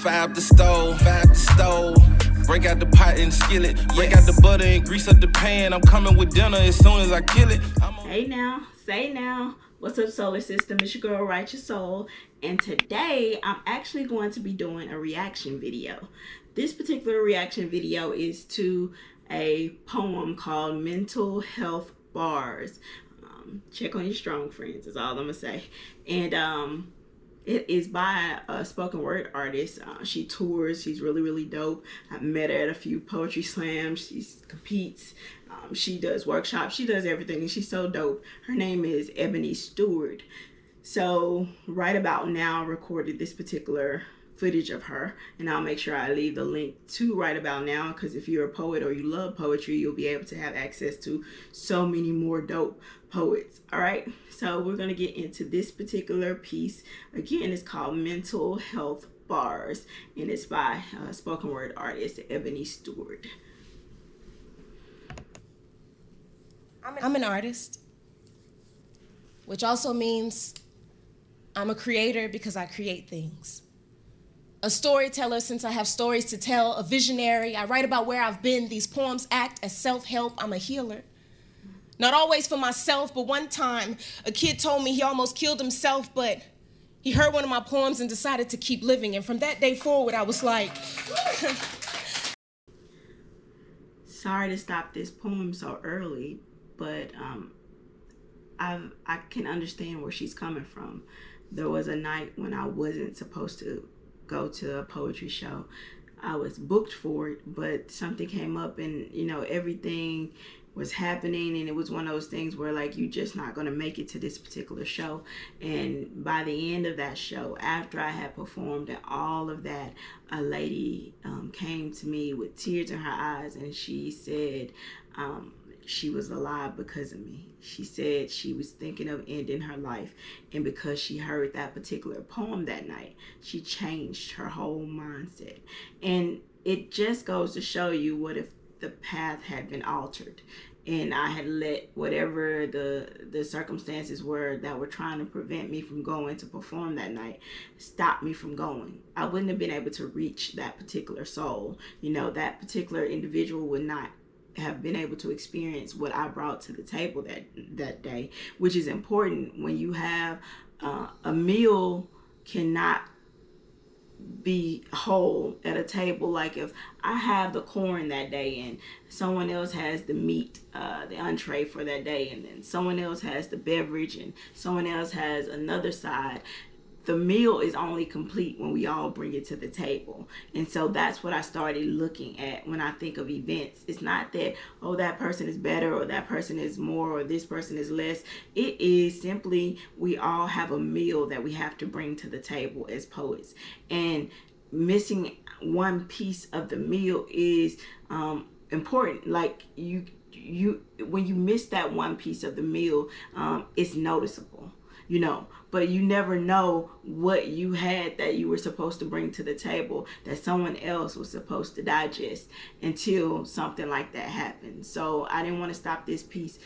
Fire the stove. Break out the pot and skillet. Break out the butter and grease up the pan. I'm coming with dinner as soon as I kill it. Hey now, say now. What's up, Solar System? It's your girl, Writeous Soul. And today, I'm actually going to be doing a reaction video. This particular reaction video is to a poem called Mental Health Barz. Check on your strong friends, is all I'm going to say. And it is by a spoken word artist. She tours. She's really, really dope. I've met her at a few poetry slams. She competes. She does workshops. She does everything, and she's so dope. Her name is Ebony Stewart. So right about now, I recorded this particular footage of her, and I'll make sure I leave the link to right about now, because if you're a poet or you love poetry, you'll be able to have access to so many more dope poets. All right, so we're going to get into this particular piece. Again, it's called Mental Health Barz, and it's by spoken word artist Ebony Stewart. I'm an artist, which also means I'm a creator because I create things. A storyteller since I have stories to tell, a visionary. I write about where I've been. These poems act as self-help. I'm a healer. Not always for myself, but one time a kid told me he almost killed himself, but he heard one of my poems and decided to keep living. And from that day forward, I was like... Sorry to stop this poem so early, but I can understand where she's coming from. There was a night when I wasn't supposed to go to a poetry show. I was booked for it, but something came up, and everything was happening, and it was one of those things where like you're just not going to make it to this particular show. And by the end of that show, after I had performed and all of that, a lady came to me with tears in her eyes, and she said she was alive because of me. She said she was thinking of ending her life, and because she heard that particular poem that night, she changed her whole mindset. And it just goes to show you, what if the path had been altered and I had let whatever the circumstances were that were trying to prevent me from going to perform that night stop me from going. I wouldn't have been able to reach that particular soul. That particular individual would not have been able to experience what I brought to the table that day, which is important. When you have a meal cannot be whole at a table. Like if I have the corn that day and someone else has the meat, the entree for that day, and then someone else has the beverage and someone else has another side, the meal is only complete when we all bring it to the table. And so that's what I started looking at when I think of events. It's not that, oh, that person is better or that person is more or this person is less. It is simply we all have a meal that we have to bring to the table as poets. And missing one piece of the meal is important. Like when you miss that one piece of the meal, it's noticeable. But you never know what you had that you were supposed to bring to the table that someone else was supposed to digest until something like that happened. So I didn't want to stop this piece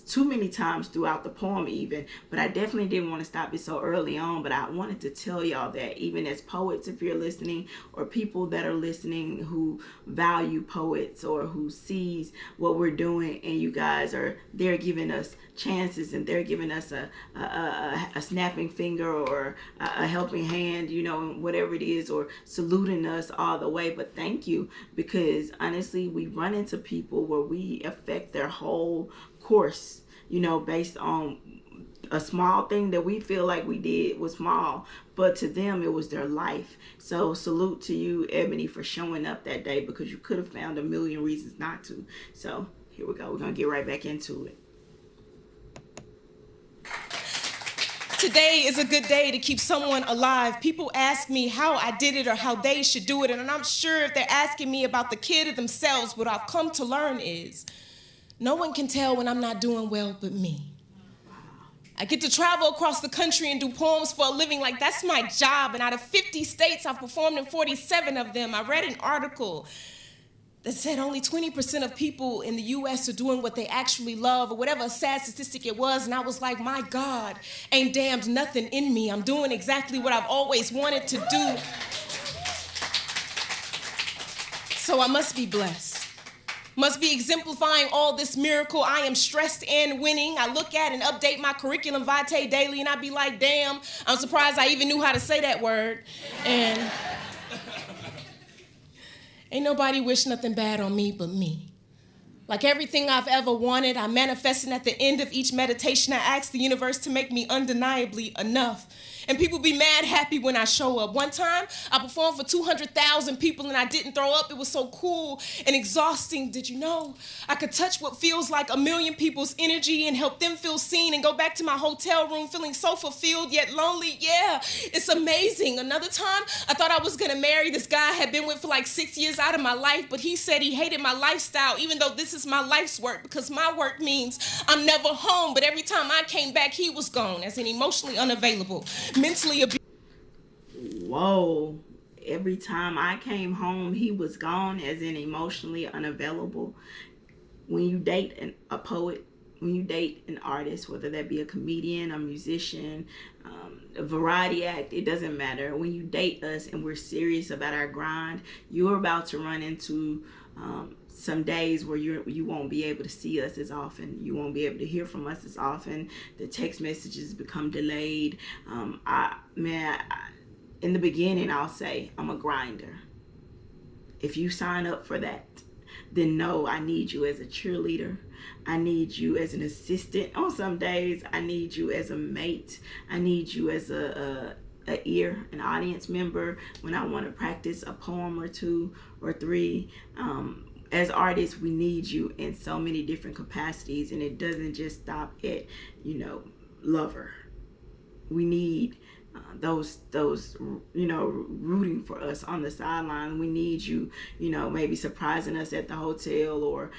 too many times throughout the poem even, but I definitely didn't want to stop it so early on. But I wanted to tell y'all that even as poets, if you're listening, or people that are listening who value poets or who sees what we're doing, and you guys they're giving us chances and they're giving us a snapping finger or a helping hand, whatever it is, or saluting us all the way. But thank you, because honestly, we run into people where we affect their whole course, based on a small thing that we feel like we did was small, but to them it was their life. So salute to you, Ebony, for showing up that day, because you could have found a million reasons not to. So here we go. We're gonna get right back into it. Today is a good day to keep someone alive. People ask me how I did it or how they should do it, and I'm sure if they're asking me about the kid or themselves, what I've come to learn is no one can tell when I'm not doing well but me. I get to travel across the country and do poems for a living like that's my job, and out of 50 states, I've performed in 47 of them. I read an article that said only 20% of people in the US are doing what they actually love, or whatever sad statistic it was, and I was like, my God, ain't damned nothing in me. I'm doing exactly what I've always wanted to do. So I must be blessed. Must be exemplifying all this miracle. I am stressed and winning. I look at and update my curriculum vitae daily, and I be like, damn, I'm surprised I even knew how to say that word. And ain't nobody wish nothing bad on me but me. Like everything I've ever wanted, I manifest, and at the end of each meditation, I ask the universe to make me undeniably enough. And people be mad happy when I show up. One time, I performed for 200,000 people and I didn't throw up. It was so cool and exhausting. Did you know I could touch what feels like 1 million people's energy and help them feel seen and go back to my hotel room feeling so fulfilled yet lonely? Yeah, it's amazing. Another time, I thought I was gonna marry this guy I had been with for like 6 years out of my life, but he said he hated my lifestyle, even though this is my life's work, because my work means I'm never home. But every time I came back, he was gone, as in emotionally unavailable. Mentally abused. Whoa. Every time I came home, he was gone, as in emotionally unavailable. When you date a poet, when you date an artist, whether that be a comedian, a musician, a variety act, it doesn't matter. When you date us and we're serious about our grind, you're about to run into some days where you won't be able to see us as often. You won't be able to hear from us as often. The text messages become delayed. In the beginning, I'll say I'm a grinder. If you sign up for that, then know I need you as a cheerleader. I need you as an assistant on some days. I need you as a mate. I need you as an audience member when I want to practice a poem or 2 or 3. As artists, we need you in so many different capacities, and it doesn't just stop at, lover. We need those rooting for us on the sideline. We need you, maybe surprising us at the hotel, or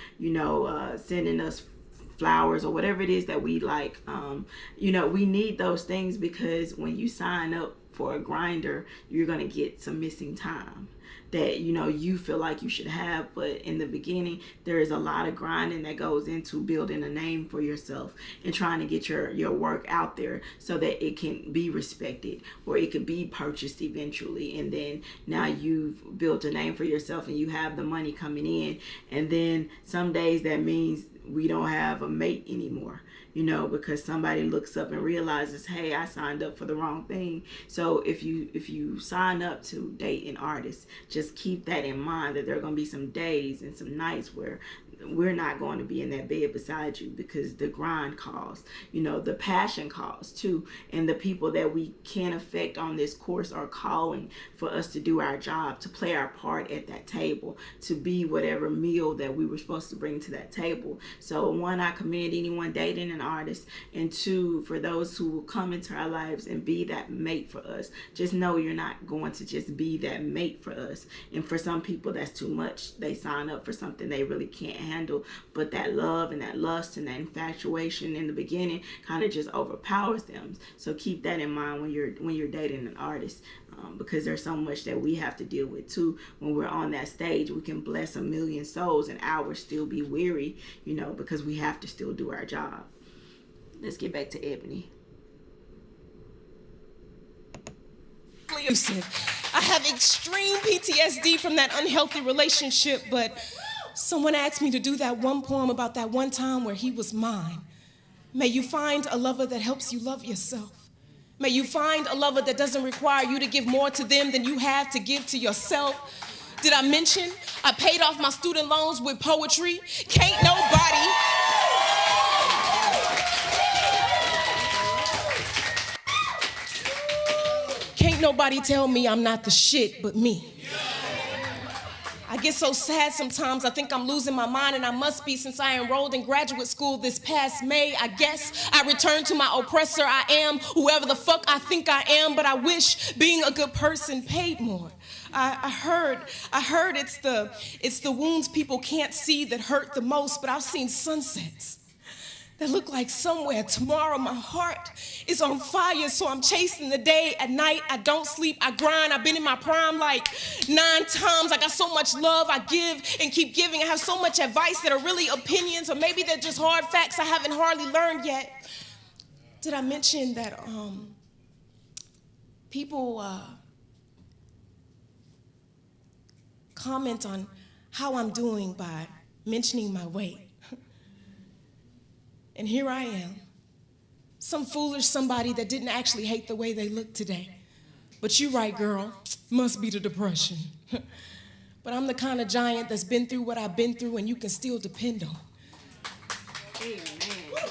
sending us flowers or whatever it is that we like. We need those things, because when you sign up for a grinder, you're going to get some missing time that you feel like you should have. But in the beginning, there is a lot of grinding that goes into building a name for yourself and trying to get your work out there so that it can be respected, or it could be purchased eventually. And then now you've built a name for yourself and you have the money coming in, and then some days that means we don't have a mate anymore, because somebody looks up and realizes, hey, I signed up for the wrong thing. So if you sign up to date an artist, just keep that in mind, that there are going to be some days and some nights where we're not going to be in that bed beside you, because the grind calls, the passion calls too. And the people that we can affect on this course are calling for us to do our job, to play our part at that table, to be whatever meal that we were supposed to bring to that table. So 1, I commend anyone dating an artist, and 2, for those who will come into our lives and be that mate for us, just know you're not going to just be that mate for us. And for some people, that's too much. They sign up for something they really can't handle, but that love and that lust and that infatuation in the beginning kind of just overpowers them. So keep that in mind when you're dating an artist, because there's so much that we have to deal with too. When we're on that stage, we can bless 1 million souls and ours still be weary, because we have to still do our job. Let's get back to Ebony. I have extreme PTSD from that unhealthy relationship, but someone asked me to do that one poem about that one time where he was mine. May you find a lover that helps you love yourself. May you find a lover that doesn't require you to give more to them than you have to give to yourself. Did I mention I paid off my student loans with poetry? Can't nobody tell me I'm not the shit but me. I get so sad sometimes, I think I'm losing my mind, and I must be, since I enrolled in graduate school this past May. I guess I returned to my oppressor. I am whoever the fuck I think I am, but I wish being a good person paid more. I heard it's the wounds people can't see that hurt the most, but I've seen sunsets that look like somewhere tomorrow. My heart is on fire, so I'm chasing the day. At night, I don't sleep, I grind. I've been in my prime like 9 times. I got so much love I give and keep giving. I have so much advice that are really opinions, or maybe they're just hard facts I haven't hardly learned yet. Did I mention that people comment on how I'm doing by mentioning my weight. And here I am, some foolish somebody that didn't actually hate the way they look today. But you right, girl, must be the depression. But I'm the kind of giant that's been through what I've been through and you can still depend on. Amen.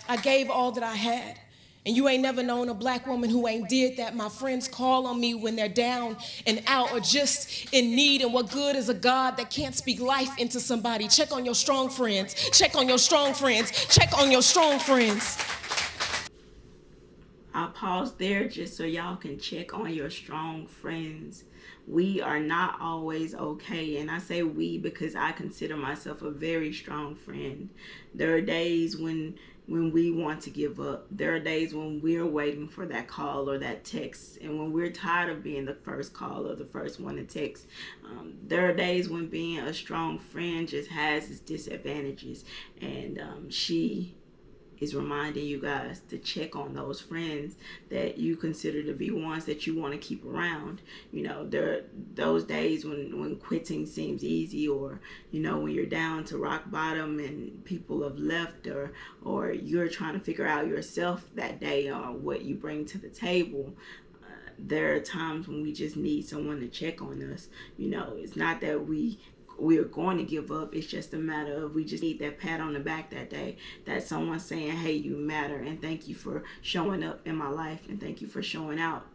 I gave all that I had. And you ain't never known a black woman who ain't did that. My friends call on me when they're down and out or just in need. And what good is a God that can't speak life into somebody? Check on your strong friends. Check on your strong friends. Check on your strong friends. I'll pause there just so y'all can check on your strong friends. We are not always okay, and I say we because I consider myself a very strong friend. There are days when we want to give up. There are days when we're waiting for that call or that text, and when we're tired of being the first call or the first one to text. There are days when being a strong friend just has its disadvantages, and she is reminding you guys to check on those friends that you consider to be ones that you want to keep around. You know, there are those days when quitting seems easy, or you know, when you're down to rock bottom and people have left, or you're trying to figure out yourself that day or what you bring to the table. There are times when we just need someone to check on us. You know, it's not that we are going to give up. It's just a matter of we just need that pat on the back that day, that someone saying, hey, you matter, and thank you for showing up in my life, and thank you for showing out.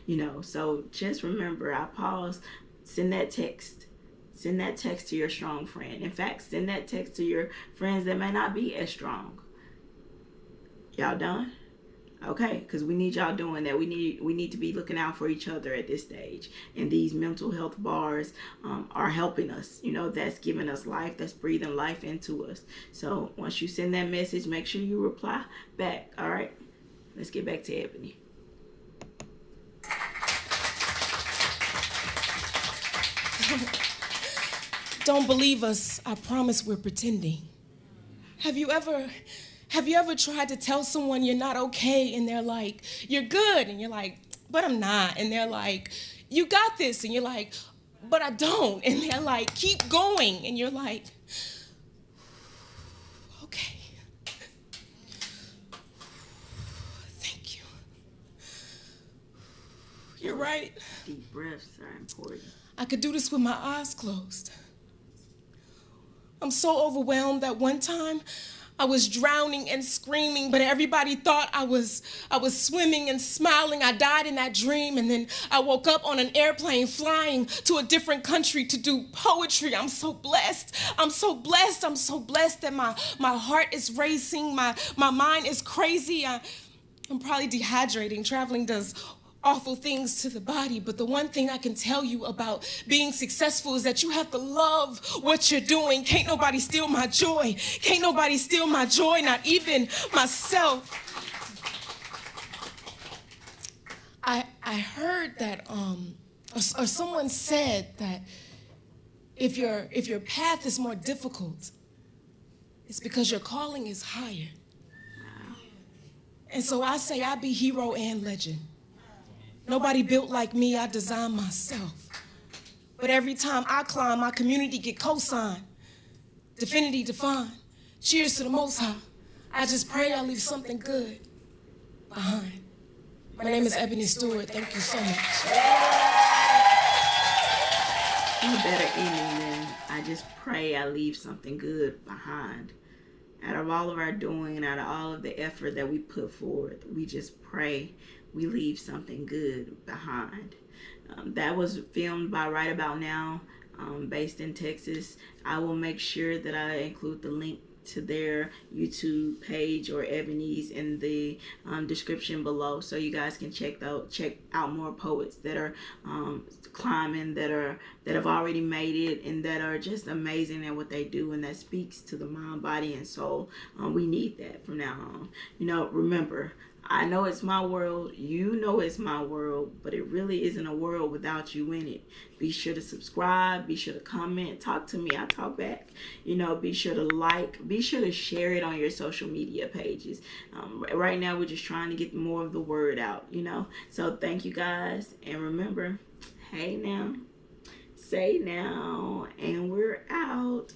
You know, so just remember, I pause, send that text to your strong friend. In fact, send that text to your friends that may not be as strong. Y'all done? Okay, because we need y'all doing that. We need to be looking out for each other at this stage. And these mental health bars are helping us. You know, that's giving us life. That's breathing life into us. So once you send that message, make sure you reply back. All right, let's get back to Ebony. Don't believe us. I promise we're pretending. Have you ever tried to tell someone you're not okay and they're like, you're good, and you're like, but I'm not, and they're like, you got this, and you're like, but I don't, and they're like, keep going, and you're like, okay, thank you. You're right. Deep breaths are important. I could do this with my eyes closed. I'm so overwhelmed that one time I was drowning and screaming, but everybody thought I was swimming and smiling. I died in that dream, and then I woke up on an airplane flying to a different country to do poetry. I'm so blessed. I'm so blessed. I'm so blessed that my heart is racing. My mind is crazy. I'm probably dehydrating. Traveling does awful things to the body, but the one thing I can tell you about being successful is that you have to love what you're doing. Can't nobody steal my joy. Can't nobody steal my joy, not even myself. I heard that or someone said that if your path is more difficult, it's because your calling is higher. And so I say I be hero and legend. Nobody built like me, I designed myself. But every time I climb, my community get co-signed. Divinity defined. Cheers to the Most High. I just pray I leave something good behind. My name is Ebony Stewart. Thank you so much. No better ending than I just pray I leave something good behind. Out of all of our doing and out of all of the effort that we put forward, we just pray we leave something good behind. That was filmed by Right About Now, based in Texas. I will make sure that I include the link to their YouTube page or Ebony's in the description below, so you guys can check out more poets that are climbing, that have already made it, and that are just amazing at what they do, and that speaks to the mind, body, and soul. We need that from now on. You know, remember, I know it's my world, you know it's my world, but it really isn't a world without you in it. Be sure to subscribe, be sure to comment, talk to me, I talk back. You know, be sure to like, be sure to share it on your social media pages. Right now we're just trying to get more of the word out, you know. So thank you guys, and remember, hey now, say now, and we're out.